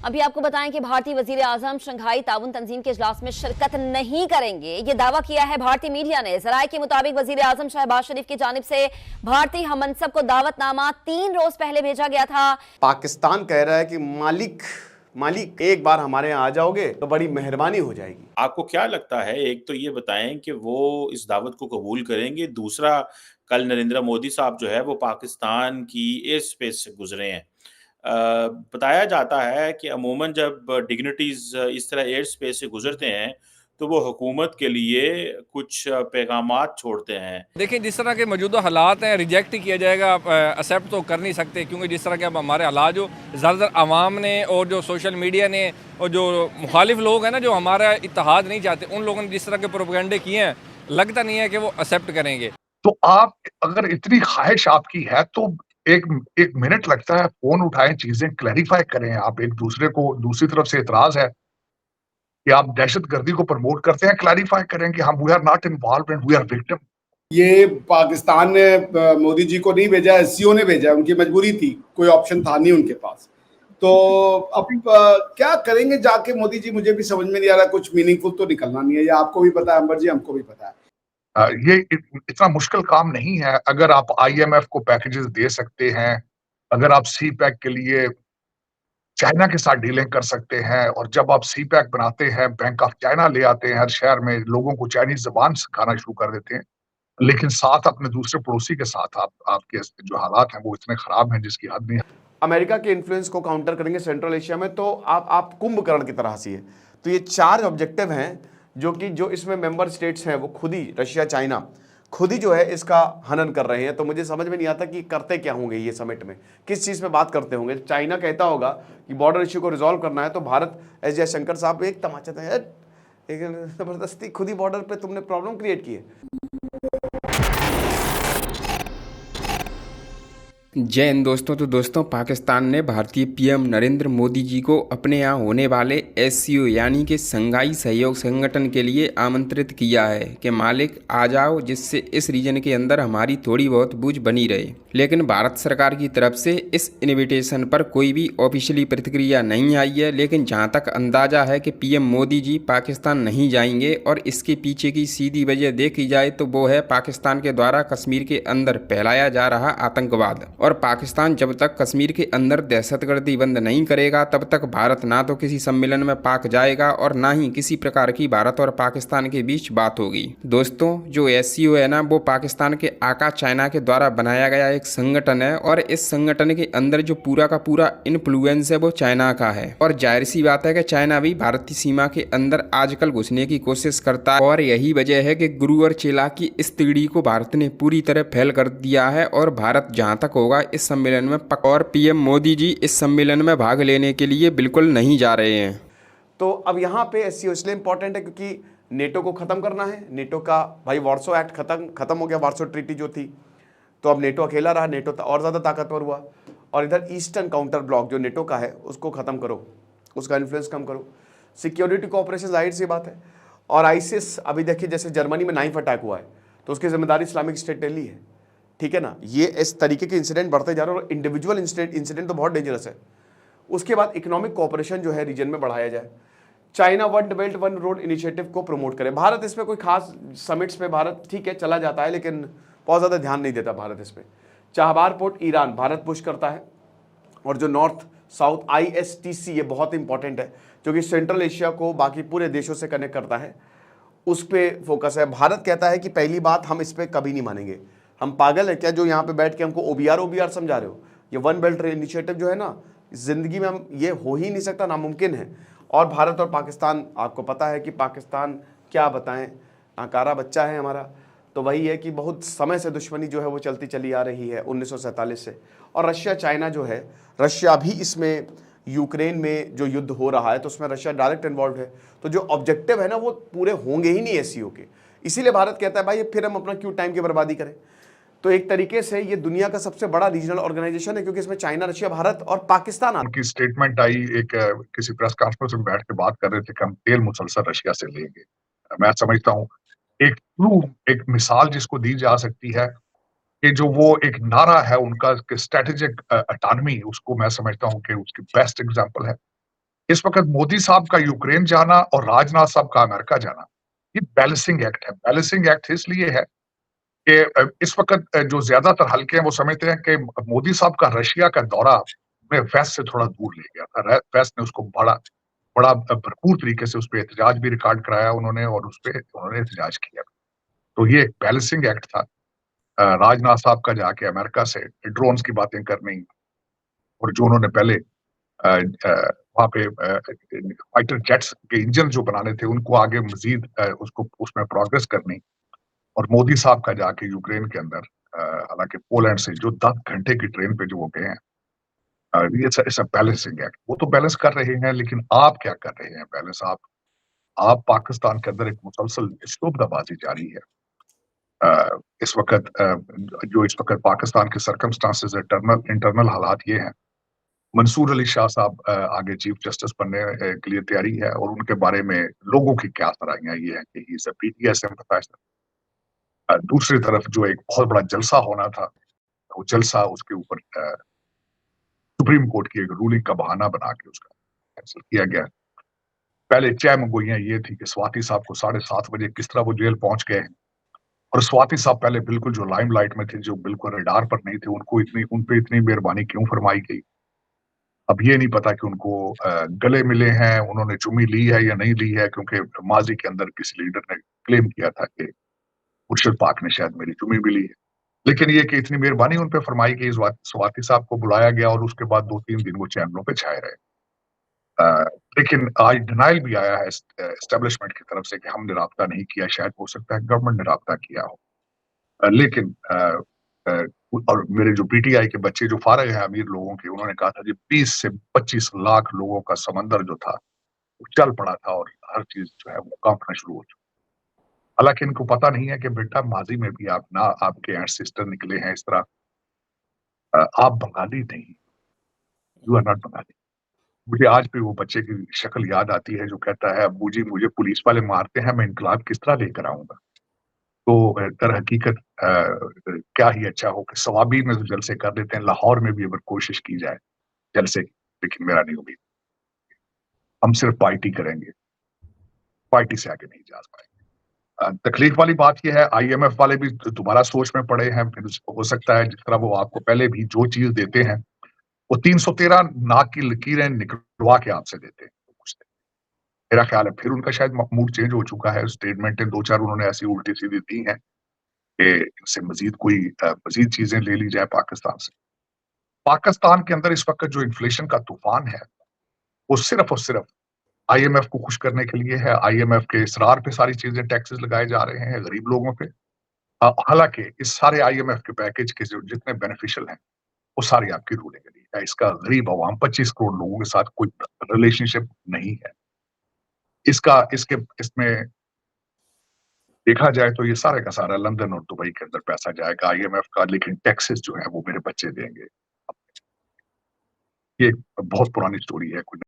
अभी आपको बताएं कि भारतीय वजीर आजम शंघाई ताउन तंजीम के इजलास में शिरकत नहीं करेंगे। ये दावा किया है भारतीय मीडिया ने। जराये के मुताबिक वजीर आजम शहबाज शरीफ की जानिब से भारतीय हममनसब को दावतनामा 3 रोज पहले भेजा गया था। पाकिस्तान कह रहा है कि मालिक एक बार हमारे यहाँ आ जाओगे तो बड़ी मेहरबानी हो जाएगी। आपको क्या लगता है, एक तो ये बताएं कि वो इस दावत को कबूल करेंगे, दूसरा कल नरेंद्र मोदी साहब जो है वो पाकिस्तान की एयर स्पेस से गुजरे हैं। बताया जाता है कि अमूमन जब डिग्निटीज इस तरह एयर स्पेस से गुजरते हैं तो वो हुकूमत के लिए कुछ पैगामात छोड़ते हैं। देखिए, जिस तरह के मौजूदा हालात हैं, रिजेक्ट ही किया जाएगा, एक्सेप्ट तो कर नहीं सकते, क्योंकि जिस तरह के अब हमारे हालात जो ज़्यादातर आवाम ने और जो सोशल मीडिया ने और जो मुखालिफ लोग हैं ना, जो हमारा इत्तेहाद नहीं चाहते, उन लोगों ने जिस तरह के प्रोपेगेंडे किए हैं, लगता नहीं है कि वो एक्सेप्ट करेंगे। तो आप अगर इतनी ख्वाहिश आपकी है तो एक मिनट लगता है, फोन उठाएं, चीजें क्लैरिफाई करें। आप एक दूसरे को, दूसरी तरफ से एतराज है कि आप दहशतगर्दी को प्रमोट करते हैं, क्लैरिफाई करें कि हम we are not involve and we are victim. ये पाकिस्तान ने मोदी जी को नहीं भेजा, एससीओ ने भेजा, उनकी मजबूरी थी, कोई ऑप्शन था नहीं उनके पास। तो अब क्या करेंगे जाके मोदी जी, मुझे भी समझ में नहीं आ रहा। कुछ मीनिंगफुल तो निकलना नहीं है, ये आपको भी पता है अंबर जी, हमको भी पता है। ये इतना मुश्किल काम नहीं है। अगर आप आईएमएफ को पैकेजेस दे सकते हैं, अगर आप सी पैक के लिए चाइना के साथ डीलिंग कर सकते हैं, और जब आप सी पैक बनाते हैं, बैंक ऑफ चाइना ले आते हैं हर शहर में, लोगों को चाइनीज जबान सिखाना शुरू कर देते हैं, लेकिन साथ अपने दूसरे पड़ोसी के साथ आपके जो हालात हैं वो इतने खराब हैं जिसकी हद नहीं है। अमेरिका के इन्फ्लुएंस को काउंटर करेंगे सेंट्रल एशिया में, तो आप कुंभकर्ण की तरह हंसी है। तो ये 4 ऑब्जेक्टिव हैं जो इसमें मेंबर स्टेट्स हैं, वो खुद ही रशिया चाइना खुद ही जो है इसका हनन कर रहे हैं। तो मुझे समझ में नहीं आता कि करते क्या होंगे ये समिट में, किस चीज़ पे बात करते होंगे। चाइना कहता होगा कि बॉर्डर इश्यू को रिजॉल्व करना है, तो भारत एस जयशंकर साहब एक तमाचा था, एक जबरदस्ती खुद ही बॉर्डर पे तुमने प्रॉब्लम क्रिएट की है। जय हिंद दोस्तों। तो दोस्तों, पाकिस्तान ने भारतीय पीएम नरेंद्र मोदी जी को अपने यहाँ होने वाले एससीओ यानी कि शंघाई सहयोग संगठन के लिए आमंत्रित किया है कि मालिक आ जाओ, जिससे इस रीजन के अंदर हमारी थोड़ी बहुत बूझ बनी रहे। लेकिन भारत सरकार की तरफ से इस इनविटेशन पर कोई भी ऑफिशियली प्रतिक्रिया नहीं आई है। लेकिन जहाँ तक अंदाजा है कि पीएम मोदी जी पाकिस्तान नहीं जाएंगे, और इसके पीछे की सीधी वजह देखी जाए तो वो है पाकिस्तान के द्वारा कश्मीर के अंदर फैलाया जा रहा आतंकवाद। और पाकिस्तान जब तक कश्मीर के अंदर दहशतगर्दी बंद नहीं करेगा, तब तक भारत ना तो किसी सम्मेलन में पाक जाएगा और ना ही किसी प्रकार की भारत और पाकिस्तान के बीच बात होगी। दोस्तों, जो एससीओ है ना, वो पाकिस्तान के आका चाइना के द्वारा बनाया गया एक संगठन है, और इस संगठन के अंदर जो पूरा का पूरा इन्फ्लुएंस है वो चाइना का है। और जाहिर सी बात है कि चाइना भी भारतीय सीमा के अंदर आजकल घुसने की कोशिश करता है, और यही वजह है कि गुरु और चेला की इस तिगड़ी को भारत ने पूरी तरह फैल कर दिया है। और भारत जहाँ तक होगा इस सम्मेलन में और पीएम मोदी जी इस सम्मेलन में भाग लेने के लिए बिल्कुल नहीं जा रहे हैं। तो अब यहाँ पे एससीओ इसलिए इंपॉर्टेंट है क्योंकि नेटो को ख़त्म करना है। नेटो का भाई वार्सो एक्ट खत्म हो गया, वार्सो ट्रीटी जो थी, तो अब नेटो अकेला रहा, नेटो और ज़्यादा ताकतवर हुआ। और इधर ईस्टर्न काउंटर ब्लॉक जो नेटो का है उसको ख़त्म करो, उसका इन्फ्लुएंस कम करो। सिक्योरिटी कोऑपरेशन जाहिर सी बात है। और आईसिस, अभी देखिए जैसे जर्मनी में नाइफ अटैक हुआ है तो उसकी जिम्मेदारी इस्लामिक स्टेट ने ली है, ठीक है ना। ये इस तरीके के इंसिडेंट बढ़ते जा रहे हैं, और इंडिविजुअल इंसिडेंट तो बहुत डेंजरस है। उसके बाद इकोनॉमिक कोऑपरेशन जो है रीजन में बढ़ाया जाए। China one belt one road initiative को प्रमोट करे। भारत इसमें कोई खास समिट्स पे भारत ठीक है चला जाता है, लेकिन बहुत ज़्यादा ध्यान नहीं देता भारत इस पर। Chabahar port Iran Bharat push करता है, और जो नॉर्थ साउथ ISTC ये बहुत इंपॉर्टेंट है, जो कि सेंट्रल एशिया को बाकी पूरे देशों से कनेक्ट करता है, उस पर फोकस है। भारत कहता है कि पहली बात, हम इस पर कभी नहीं मानेंगे। हम पागल है क्या जो यहाँ पे बैठ के हमको OBR समझा रहे हो? ये वन बेल्ट इनिशिएटिव जो है ना, जिंदगी में हम ये हो ही नहीं सकता, नामुमकिन है। और भारत और पाकिस्तान, आपको पता है कि पाकिस्तान क्या बताएं, नाकारा बच्चा है हमारा। तो वही है कि बहुत समय से दुश्मनी जो है वो चलती चली आ रही है 1947 से। और रशिया चाइना जो है, रशिया भी इसमें, यूक्रेन में जो युद्ध हो रहा है तो उसमें रशिया डायरेक्ट इन्वॉल्व है। तो जो ऑब्जेक्टिव है ना वो पूरे होंगे ही नहीं एससीओ के। इसीलिए भारत कहता है भाई फिर हम अपना क्यों टाइम की बर्बादी करें। तो एक तरीके से ये दुनिया का सबसे बड़ा रीजनल ऑर्गेनाइजेशन है, क्योंकि इसमें चाइना, रशिया, भारत और पाकिस्तान आता है। उनकी स्टेटमेंट आई, एक किसी प्रेस कॉन्फ्रेंस में बैठ के बात कर रहे थे कि हम तेल मुसलसल रशिया से लेंगे। मैं समझता हूँ एक ट्रू, एक मिसाल जिसको दी जा सकती है कि जो वो एक नारा है उनका स्ट्रेटेजिक ऑटोनॉमी, उसको मैं समझता हूँ कि उसकी बेस्ट एग्जांपल है इस वक्त मोदी साहब का यूक्रेन जाना और राजनाथ साहब का अमेरिका जाना, ये बैलेंसिंग एक्ट है। बैलेंसिंग एक्ट इसलिए है कि इस वक्त जो ज्यादातर हल्के हैं वो समझते हैं कि मोदी साहब का रशिया का दौरा में वेस्ट से थोड़ा दूर ले गया था। वेस्ट ने उसको बड़ा बड़ा भरपूर तरीके से उस पर एहतजाज भी रिकॉर्ड कराया उन्होंने, और उस पर उन्होंने एहतजाज किया। तो ये एक बैलेंसिंग एक्ट था राजनाथ साहब का जाके अमेरिका से ड्रोन्स की बातें करनी, और जो उन्होंने पहले वहां पे फाइटर जेट्स के इंजन जो बनाने थे उनको आगे मजीद उसको उसमें प्रोग्रेस करनी, और मोदी साहब का जाके यूक्रेन के अंदर हालांकि पोलैंड से जो 10 घंटे की ट्रेन पे जो वो गए हैं, ये सब बैलेंसिंग एक्ट वो तो बैलेंस कर रहे हैं। लेकिन आप क्या कर रहे हैं बैलेंस? आप पाकिस्तान के अंदर एक मुसलसल इस्तेमालबाजी जारी है। इस वक्त जो इस वक्त पाकिस्तान के सर्कमस्टांसेस इंटरनल हालात ये हैं, मंसूर अली शाह साहब आगे चीफ जस्टिस बनने के लिए तैयारी है, और उनके बारे में लोगों की क्या सराहना ये है कि he is a PTI sympathiser. दूसरी तरफ जो एक बहुत बड़ा जलसा होना था, वो जलसा उसके ऊपर सुप्रीम कोर्ट की एक रूलिंग का बहाना बना के उसका कैंसिल किया गया। पहले चहमगोइयां ये थी कि स्वाति साहब को 7:30 बजे किस तरह वो जेल पहुंच गए, और स्वाति साहब पहले बिल्कुल जो लाइमलाइट में थे, जो बिल्कुल रडार पर नहीं थे, उन पे इतनी मेहरबानी क्यों फरमाई गई। अब ये नहीं पता कि उनको गले मिले हैं, उन्होंने चुम्मी ली है या नहीं ली है, क्योंकि माजी के अंदर किसी लीडर ने क्लेम किया था कि मुर्शिद पाक ने शायद मेरी चुम्मी भी ली है। लेकिन ये कि इतनी मेहरबानी उन पे फरमाई गई, स्वाति साहब को बुलाया गया और उसके बाद 2-3 दिन वो चैनलों पे छाए रहे। लेकिन आज डिनाइल भी आया है एस्टेब्लिशमेंट की तरफ से कि हमने राब्ता नहीं किया, शायद हो सकता है गवर्नमेंट ने राब्ता किया हो। लेकिन और मेरे जो पीटीआई के बच्चे जो फारग हैं अमीर लोगों के, उन्होंने कहा था कि 20 से 25 लाख लोगों का समंदर जो था वो चल पड़ा था और हर चीज जो है वो कांपना शुरू हो चुकी। हालांकि इनको पता नहीं है कि बेटा माजी में भी आप ना आपके एंसेस्टर निकले हैं इस तरह। आप बंगाली नहीं, यू आर नॉट बंगाली। मुझे आज भी वो बच्चे की शक्ल याद आती है जो कहता है, अब्बू जी मुझे पुलिस वाले मारते हैं, मैं इनकलाब किस तरह लेकर आऊंगा। तो दर हकीकत क्या ही अच्छा हो कि सवाबी में तो जलसे कर लेते हैं, लाहौर में भी अगर कोशिश की जाए जलसे की, लेकिन मेरा नहीं उम्मीद। हम सिर्फ पार्टी करेंगे, पार्टी से आगे नहीं जा पाएंगे। तकलीफ वाली बात यह है, आईएमएफ वाले भी दोबारा सोच में पड़े हैं। फिर हो सकता है जिस तरह वो आपको पहले भी जो चीज देते हैं वो 313 नाक की लकीरें निकलवा के आपसे देते हैं। मेरा ख्याल है फिर उनका शायद मूड चेंज हो चुका है। स्टेटमेंटें 2-4 उन्होंने ऐसी उल्टी सीधी दी हैं कि इनसे मजीद चीजें ले ली जाए पाकिस्तान से। पाकिस्तान के अंदर इस वक्त जो इन्फ्लेशन का तूफान है वो सिर्फ और सिर्फ आईएमएफ को खुश करने के लिए है। आईएमएफ के इसरार पे सारी चीजें टैक्सेस लगाए जा रहे हैं गरीब लोगों पे। हालांकि इस सारे आईएमएफ के पैकेज के जो जितने बेनिफिशियल हैं वो सारी आपकी रूलिंग के लिए है। इसका गरीब अवाम 25 करोड़ लोगों के साथ कोई रिलेशनशिप नहीं है। इसमें देखा जाए तो ये सारे का सारा लंदन और दुबई के अंदर पैसा जाएगा आईएमएफ का, लेकिन टैक्सेस जो है वो मेरे बच्चे देंगे। ये एक बहुत पुरानी स्टोरी है, कोई